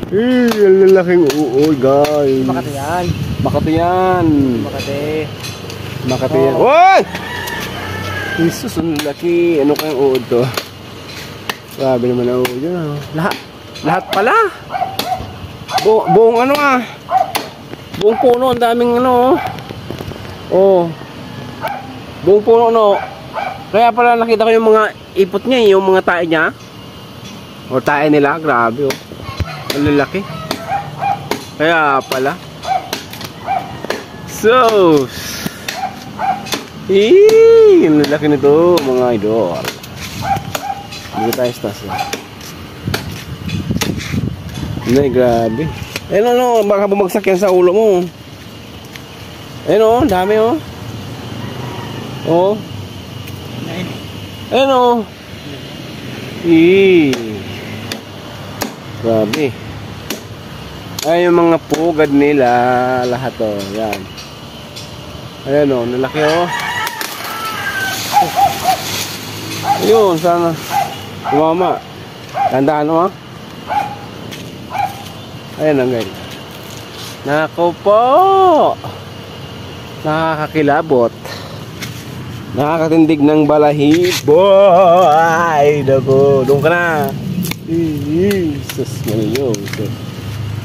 Ang lalaking uoy, guys. Makati yan. Makati yan. Makati yan. Woy! Jesus, ang laki. Ano kayang uod to? Grabe naman ang uod yun. Lahat pala. Buong ano ah. Buong puno. Ang daming ano. Oh. Buong puno no. Kaya pala nakita ko yung mga ipot niya. Yung mga tae niya. O tae nila. Grabe oh. Ang lalaki. Kaya pala. So. Ang lalaki nito mga idol. Dito tayo sa taas. Ay, grabe. Ayun no, baka bumagsak yan sa ulo mo. Ayun o, dami o. Oh. Ayun o. Grabe. Ay, yung mga pugad nila. Lahat o, yan. Ayun o, nalaki o. Ayun, sana umama. Tandaan mo ha. Ayan ang guys. Nako po. Nakakakilabot. Nakakatindig ng balahibo. Ay, nako. Doon ka na. Jesus, malayo.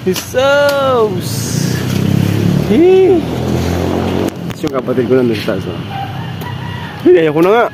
Jesus. Yung kapatid ko nandun sa taas. Ayoko na nga.